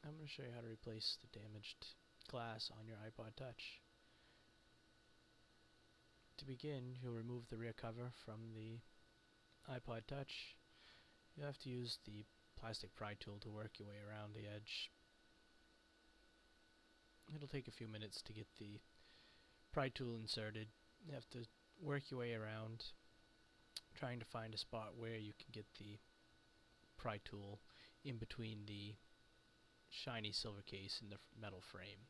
I'm going to show you how to replace the damaged glass on your iPod Touch. To begin, you'll remove the rear cover from the iPod Touch. You'll have to use the plastic pry tool to work your way around the edge. It'll take a few minutes to get the pry tool inserted. You have to work your way around, trying to find a spot where you can get the pry tool in between the shiny silver case and the metal frame.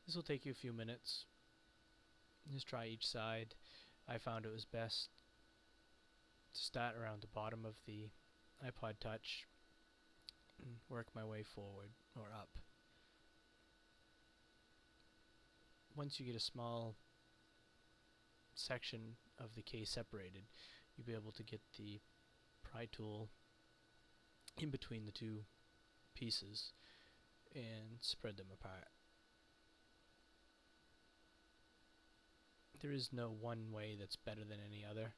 This will take you a few minutes. Just try each side. I found it was best to start around the bottom of the iPod Touch and work my way forward or up. Once you get a small section of the case separated, you'll be able to get the pry tool in between the two pieces and spread them apart. There is no one way that's better than any other.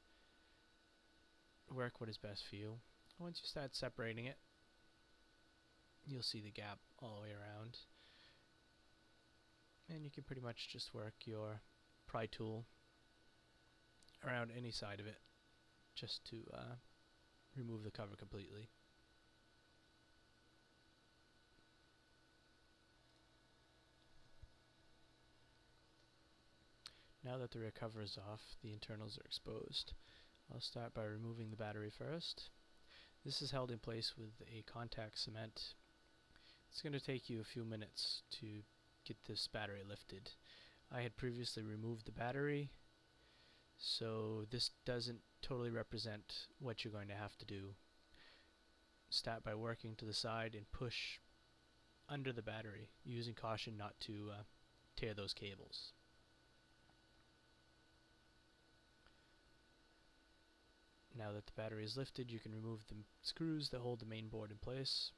Work what is best for you. Once you start separating it, you'll see the gap all the way around, and you can pretty much just work your pry tool around any side of it just to remove the cover completely. Now that the rear cover is off, the internals are exposed. I'll start by removing the battery first. This is held in place with a contact cement. It's going to take you a few minutes to get this battery lifted. I had previously removed the battery, so this doesn't totally represent what you're going to have to do. Start by working to the side and push under the battery, using caution not to tear those cables. Now that the battery is lifted, you can remove the screws that hold the main board in place.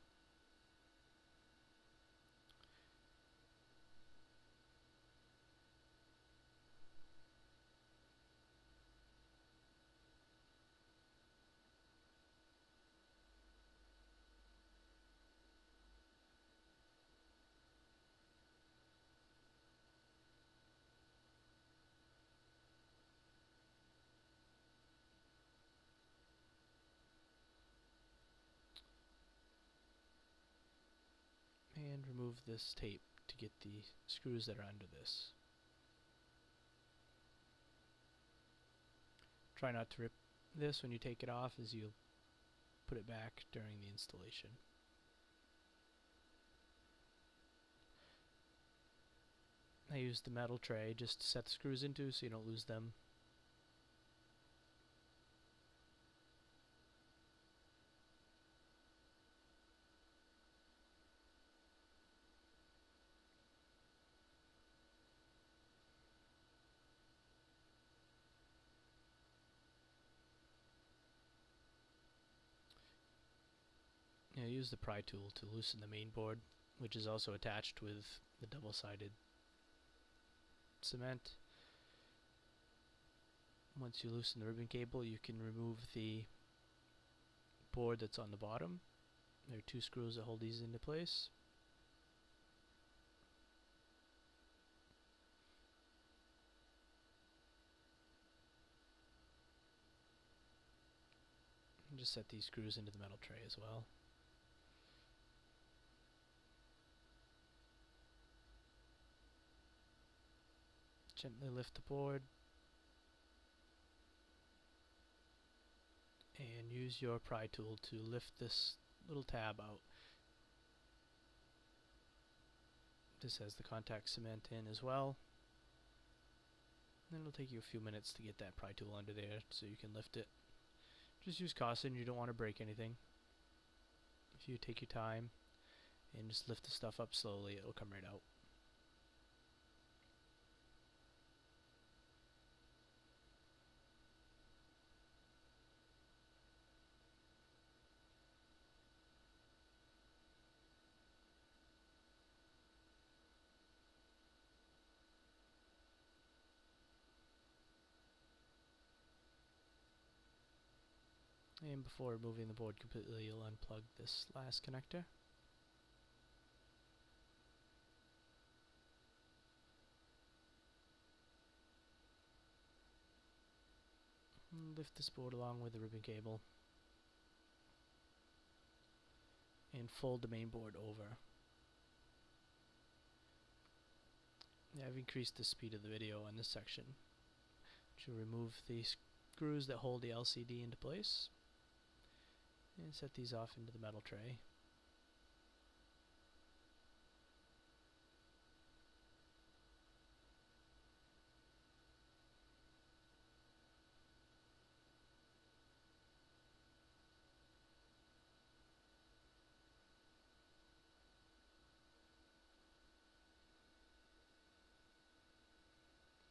And remove this tape to get the screws that are under this. Try not to rip this when you take it off, as you'll put it back during the installation. I used the metal tray just to set the screws into so you don't lose them. Now use the pry tool to loosen the main board, which is also attached with the double-sided cement. Once you loosen the ribbon cable, you can remove the board that's on the bottom. There are two screws that hold these into place. And just set these screws into the metal tray as well. Gently lift the board and use your pry tool to lift this little tab out. This has the contact cement in as well. And it'll take you a few minutes to get that pry tool under there so you can lift it. Just use caution, you don't want to break anything. If you take your time and just lift the stuff up slowly, it'll come right out. And before removing the board completely, you'll unplug this last connector. Lift this board along with the ribbon cable and fold the main board over. Now I've increased the speed of the video in this section to remove the screws that hold the LCD into place and set these off into the metal tray.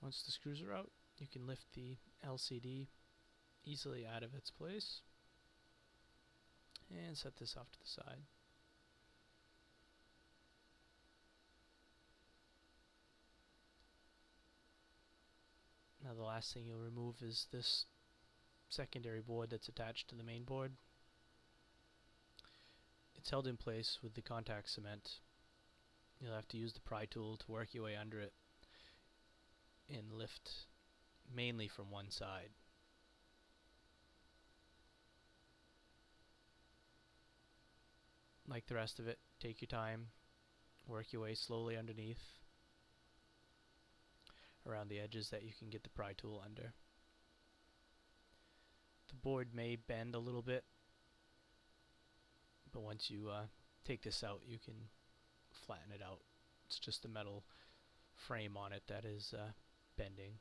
Once the screws are out, you can lift the LCD easily out of its place and set this off to the side. Now the last thing you'll remove is this secondary board that's attached to the main board. It's held in place with the contact cement. You'll have to use the pry tool to work your way under it and lift mainly from one side. Like the rest of it, take your time, work your way slowly underneath around the edges that you can get the pry tool under. The board may bend a little bit, but once you take this out, you can flatten it out. It's just the metal frame on it that is bending.